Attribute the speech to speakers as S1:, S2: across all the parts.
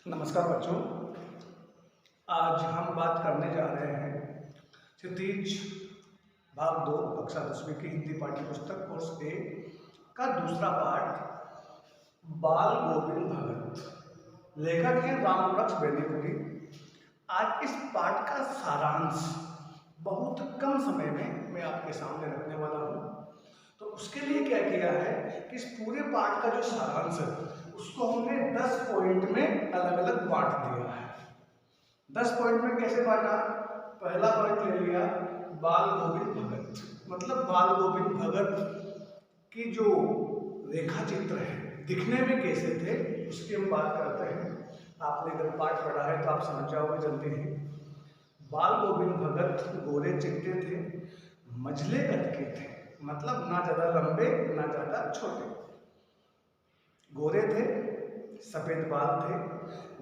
S1: नमस्कार बच्चों। आज हम बात करने जा रहे हैं क्षितिज भाग 2 कक्षा 10वीं की हिंदी पाठ्य पुस्तक कोर्स ए का दूसरा पाठ बाल गोविंद भगत। लेखक हैं रामवृक्ष बेनीपुरी। आज इस पाठ का सारांश बहुत कम समय में मैं आपके सामने रखने वाला हूँ। तो उसके लिए क्या किया है कि इस पूरे पाठ का जो सारांश है उसको हमने 10 पॉइंट में अलग अलग बांट दिया है। 10 पॉइंट में कैसे बांटा? पहला पॉइंट ले लिया बाल गोविंद भगत, मतलब बाल गोविंद भगत की जो रेखा चित्र है दिखने में कैसे थे उसकी हम बात करते हैं। आपने अगर पाठ पढ़ा है तो आप समझ जाओगे जल्दी ही। बाल गोविंद भगत गोरे चिट्टे थे, मझले कद के थे, मतलब ना ज्यादा लंबे ना ज्यादा छोटे, गोरे थे, सफेद बाल थे,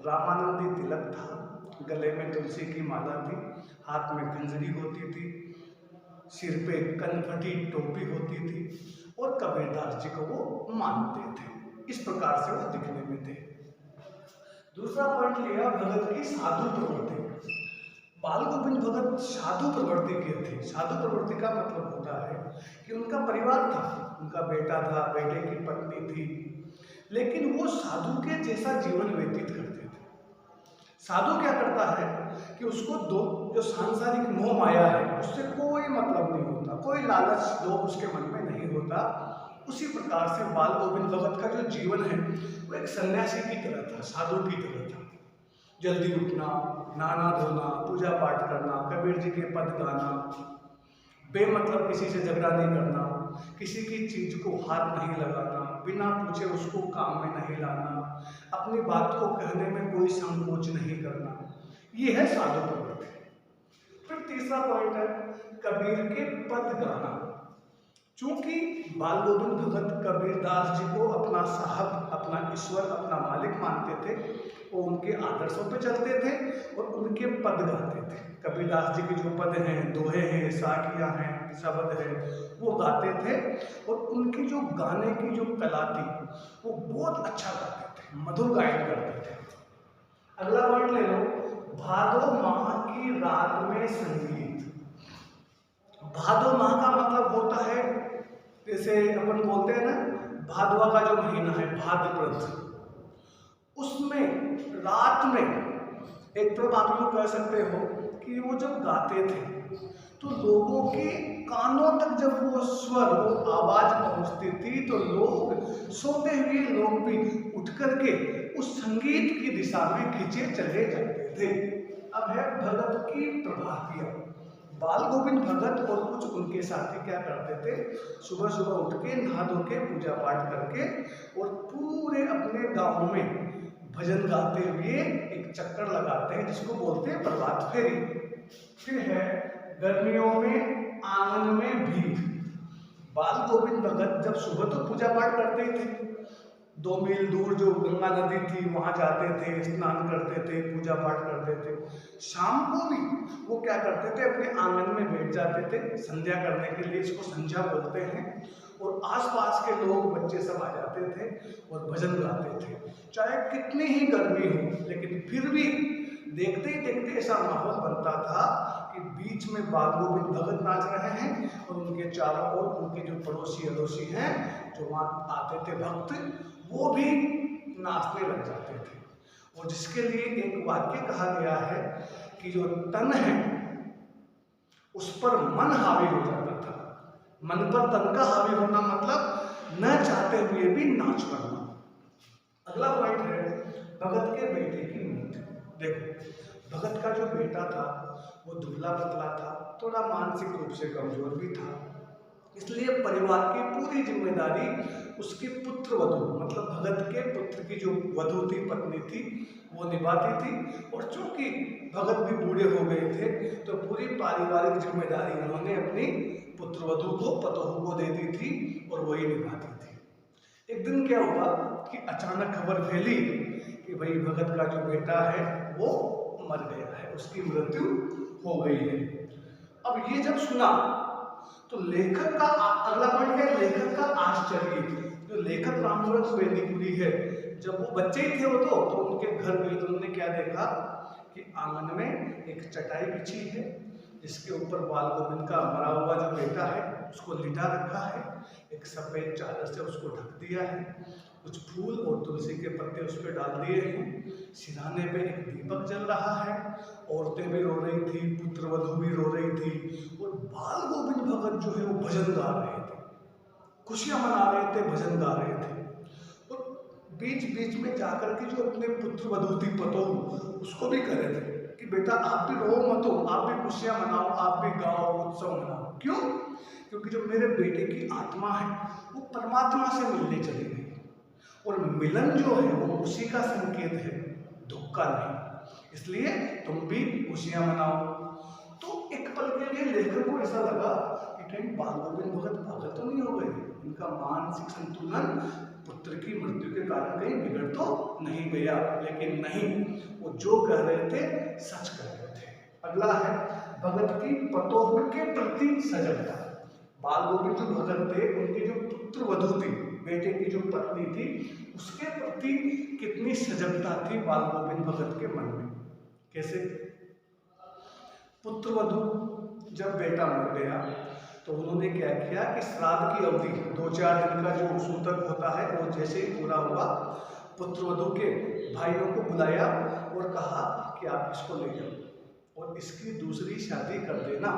S1: रामानंदी तिलक था, गले में तुलसी की माला थी, हाथ में खंजरी होती थी, सिर पे कनफटी टोपी होती थी और कबीरदास जी को वो मानते थे। इस प्रकार से वो दिखने में थे। दूसरा पॉइंट लिया भगत की साधु प्रवृत्ति। बाल गोविंद भगत साधु प्रवृत्ति के थे। साधु प्रवृत्ति का मतलब होता है कि उनका परिवार था, उनका बेटा था, बेटे की पत्नी थी, लेकिन वो साधु के जैसा जीवन व्यतीत करते थे। साधु क्या करता है कि उसको जो सांसारिक मोह माया है उससे कोई मतलब नहीं होता, कोई लालच लोभ उसके मन में नहीं होता। उसी प्रकार से बाल गोविंद भगत का जो जीवन है वो एक सन्यासी की तरह था, साधु की तरह था। जल्दी उठना, नहाना धोना, पूजा पाठ करना, कबीर जी के पद गाना, बेमतलब किसी से झगड़ा नहीं करना, किसी की चीज को हाथ नहीं लगाना, बिना पूछे उसको काम में नहीं लाना, अपनी बात को कहने में कोई संकोच नहीं करना, ये है साधु प्रवृत्ति। फिर तीसरा पॉइंट है कबीर के पद गाना। चूंकि बाल गोविंद भगत कबीरदास जी को अपना साहब, अपना ईश्वर, अपना मालिक मानते थे, वो उनके आदर्शों पे चलते थे और उनके पद गाते थे। कबीरदास जी के जो पद हैं, दोहे हैं, साखियाँ हैं, शब्द है, वो गाते थे और उनकी जो गाने की जो कला थी वो बहुत अच्छा गाते थे, मधुर गायन करते थे। अगला पॉइंट ले लो, भादो माह की रात में संगीत। भादो माह का मतलब होता है, जैसे अपन बोलते हैं ना, भादवा का जो महीना है भाद्रपद, उसमें रात में एक तरफ आप यूँ कह सकते हो कि वो जब गाते थे तो लोगों के कानों तक जब वो स्वर, वो आवाज पहुंचती थी तो लोग, सोते हुए लोग भी उठ करके उस संगीत की दिशा में खींचे चले जाते थे। अब है भगत की प्रभातियां। बाल गोविंद भगत और कुछ उनके साथी क्या करते थे, सुबह सुबह उठ के नहा धो के पूजा पाठ करके और पूरे अपने गांव में भजन गाते हुए एक चक्कर लगाते हैं जिसको बोलते हैं प्रभात फेरी। फिर है गर्मियों में आंगन में भीख। बाल गोविंद भगत जब सुबह तो पूजा पाठ करते ही थे, 2 मील दूर जो गंगा नदी थी वहां जाते थे, स्नान करते थे, पूजा पाठ करते थे। शाम को भी वो क्या करते थे, अपने आंगन में बैठ जाते थे संध्या करने के लिए, इसको संध्या बोलते हैं, और आसपास के लोग, बच्चे सब आ जाते थे और भजन गाते थे। चाहे कितनी ही गर्मी हो, लेकिन फिर भी देखते ही देखते ऐसा माहौल बनता था कि बीच में बाल गोविंद भगत नाच रहे हैं और उनके चारों ओर उनके जो पड़ोसी अड़ोसी हैं जो वहाँ आते थे भक्त, वो भी नाचने लग जाते थे। और जिसके लिए एक वाक्य कहा गया है कि जो तन है उस पर मन हावी हो जाता था। मन पर तन का हावी होना मतलब न चाहते हुए भी नाच पड़ना। अगला पॉइंट है भगत के बेटे की मृत्यु। देखो, भगत का जो बेटा था वो दुबला पतला था, थोड़ा मानसिक रूप से कमजोर भी था, इसलिए परिवार की पूरी जिम्मेदारी उसके पुत्र वधू, मतलब भगत के पुत्र की जो वधू थी, पत्नी थी, वो निभाती थी। और चूंकि भगत भी बूढ़े हो गए थे तो पूरी पारिवारिक जिम्मेदारी उन्होंने अपनी पुत्र वधू को, पतोहू को दे दी थी और वही निभाती थी। एक दिन क्या हुआ कि अचानक खबर फैली कि भाई भगत का जो बेटा है वो मर गया है, उसकी मृत्यु हो गई है। अब ये जब सुना तो लेखक का अगला पॉइंट है लेखक का आश्चर्य। जो जो लेखक रामसूरत बेनीपुरी है, जब वो बच्चे ही थे वो तो उनके घर गए तो उन्होंने क्या देखा कि आंगन में एक चटाई बिछी है जिसके ऊपर बाल गोविंद का मरा हुआ जो बेटा है उसको लिटा रखा है, एक सफ़ेद चादर से उसको ढक दिया है, कुछ फूल और तुलसी के पत्ते उस पर डाल दिए हैं, सिरहाने पे एक दीपक जल रहा है, औरतें भी रो रही थी, पुत्रवधू भी रो रही थी और बाल गोविंद भगत जो है वो भजन गा रहे थे, खुशियां मना रहे थे, भजन गा रहे थे। और बीच बीच में जाकर के जो अपने पुत्रवधू थी पतोहू उसको भी कह रहे थे कि बेटा आप भी रो मत हो, आप भी खुशियां मनाओ, आप भी गाओ, उत्सव मनाओ। क्यों? क्योंकि जो मेरे बेटे की आत्मा है वो परमात्मा से मिलने चली गई और मिलन जो है वो उसी का संकेत है, दुख का नहीं। इसलिए तुम भी खुशियां मनाओ। तो एक पल के लिए लेखक को ऐसा लगा कि कहीं बाल गोविंद भगत पागल तो नहीं हो गए, इनका मानसिक संतुलन पुत्र की मृत्यु के कारण कहीं बिगड़ तो नहीं गया। लेकिन नहीं, वो जो कह रहे थे सच कह रहे थे। अगला है भगत की पतोहू के प्रति सजगता। बाल गोविंद जो भगत थे उनकी जो पुत्रवधू थी, बेटे की जो पत्नी थी, उसके प्रति कितनी सजगता थी बाल गोविंद भगत के मन में। कैसे? पुत्रवधू जब बेटा मर गया तो उन्होंने क्या किया कि श्राद्ध की अवधि 2-4 दिन का जो सूतक होता है वो जैसे ही पूरा हुआ, पुत्रवधू के भाइयों को बुलाया और कहा कि आप इसको ले जाओ और इसकी दूसरी शादी कर देना।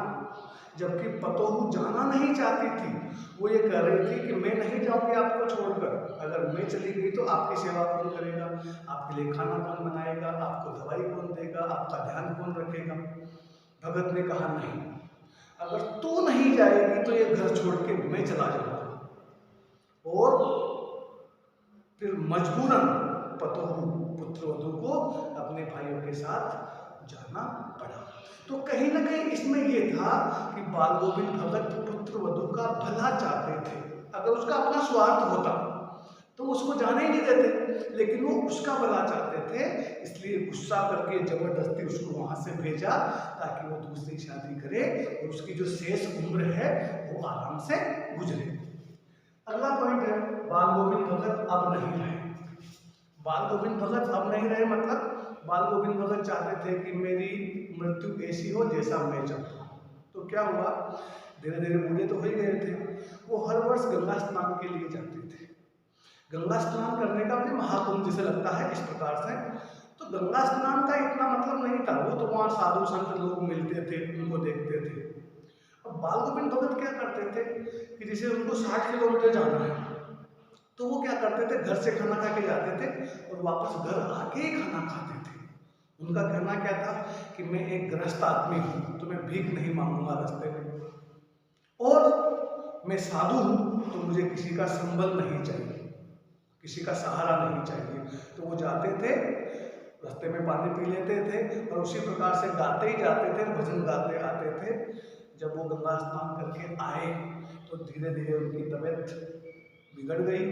S1: जबकि पतोहू जाना नहीं चाहती थी, वो ये कह रही थी कि मैं नहीं जाऊंगी आपको छोड़कर, अगर मैं चली गई तो आपकी सेवा कौन करेगा, आपके लिए खाना कौन बनाएगा, आपको दवाई कौन देगा, आपका ध्यान कौन रखेगा। भगत ने कहा नहीं, अगर तू नहीं जाएगी तो ये घर छोड़ के मैं चला जाऊंगा। और फिर मजबूरन पतोहू पुत्रवधू को अपने भाइयों के साथ जाना पड़ा। तो कहीं ना कहीं इसमें यह था कि बाल गोविंद भगत पुत्रवधू का भला चाहते थे। अगर उसका अपना स्वार्थ होता तो उसको जाने ही नहीं देते, लेकिन वो उसका भला चाहते थे, इसलिए गुस्सा करके जबरदस्ती उसको वहां से भेजा ताकि वो दूसरी शादी करे और उसकी जो शेष उम्र है वो आराम से गुजरे। अगला पॉइंट है बाल गोविंद भगत अब नहीं रहे। बाल गोविंद भगत अब नहीं रहे मतलब बाल गोविंद भगत चाहते थे कि मेरी मृत्यु ऐसी हो जैसा मैं चाहता हूँ। तो क्या हुआ, धीरे धीरे बूढ़े तो हो ही गए थे, वो हर वर्ष गंगा स्नान के लिए जाते थे। गंगा स्नान करने का भी महाकुंभ जिसे लगता है इस प्रकार से। तो गंगा स्नान का इतना मतलब नहीं था, वो तो वहाँ साधु संत लोग मिलते थे, उनको देखते थे। अब बाल गोविंद भगत क्या करते थे कि जैसे उनको 60 किलोमीटर जाना है तो वो क्या करते थे, घर से खाना खा के जाते थे और वापस घर आके ही खाना खाते थे। उनका कहना क्या था कि मैं एक गृहस्थ आदमी हूँ तो मैं भीख नहीं मांगूंगा रास्ते में, और मैं साधु हूँ तो मुझे किसी का संबल नहीं चाहिए, किसी का सहारा नहीं चाहिए। तो वो जाते थे, रास्ते में पानी पी लेते थे और उसी प्रकार से गाते ही जाते थे, भजन गाते आते थे। जब वो गंगा स्नान करके आए तो धीरे धीरे उनकी तबीयत बिगड़ गई।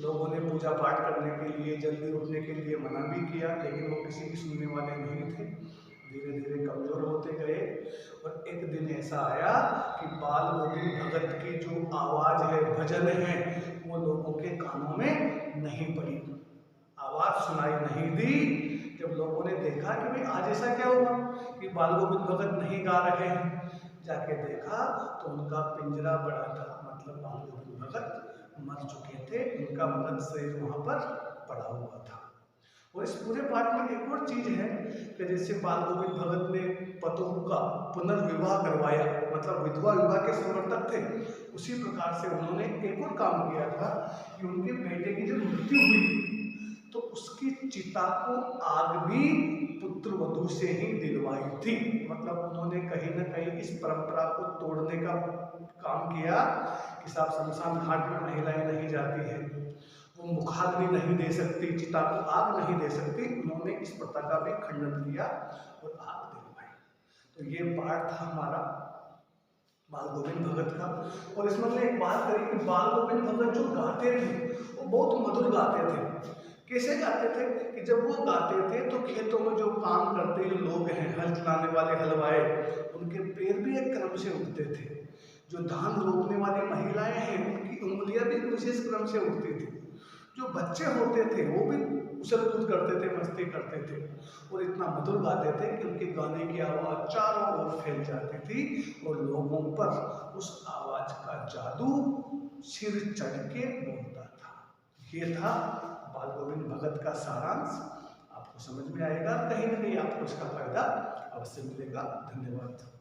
S1: लोगों ने पूजा पाठ करने के लिए, जल्दी उठने के लिए मना भी किया, लेकिन वो किसी की सुनने वाले नहीं थे। धीरे धीरे कमजोर होते गए और एक दिन ऐसा आया कि बाल गोविंद भगत की जो आवाज है, भजन है, वो लोगों के कानों में नहीं पड़ी, आवाज सुनाई नहीं दी। जब लोगों ने देखा कि भाई आज ऐसा क्या हुआ कि बाल गोविंद भगत नहीं गा रहे हैं, जाके देखा तो उनका पिंजरा बड़ा था, मतलब बाल गोविंद भगत मर चुके थे, उनका मृत शरीर वहां पर पड़ा हुआ था। और इस पूरे पाठ में एक और चीज है कि जैसे बाल गोविंद भगत ने पतोहू का पुनर्विवाह करवाया, मतलब विधवा विवाह के समर्थक थे, उसी प्रकार से उन्होंने एक और काम किया था कि उनके बेटे की जब मृत्यु हुई तो उसकी चिता को आग भी पुत्र वधू से ही दिलवाई थी। मतलब उन्होंने कहीं ना कहीं इस परंपरा को तोड़ने का काम किया कि साहब शमशान घाट में महिलाएं नहीं जाती है, वो मुखाग्नि नहीं दे सकती, चिता को आग नहीं दे सकती। उन्होंने इस प्रथा का भी खंडन किया और आग दिलवाई। तो ये पाठ था हमारा बाल गोविंद भगत का। और इसमें हमने एक बात करी कि बाल गोविंद भगत जो गाते थे वो बहुत मधुर गाते थे। कैसे गाते थे कि जब वो गाते थे तो खेतों में जो काम करते जो लोग हैं, हल चलाने वाले हलवाए, उनके पैर भी एक क्रम से उठते थे। जो धान रोपने वाली महिलाएं हैं उनकी उंगलियां भी विशेष क्रम से उठती थी। जो बच्चे होते थे वो भी उछल कूद करते थे, मस्ती करते थे और इतना मधुर गाते थे कि उनके गाने की आवाज़ चारों ओर फैल जाती थी और लोगों पर उस आवाज़ का जादू सिर चढ़ के बोलता था। ये था बाल गोविंद भगत का सारांश। आपको समझ में आएगा, कहीं ना कहीं आपको इसका फायदा अवश्य मिलेगा। धन्यवाद।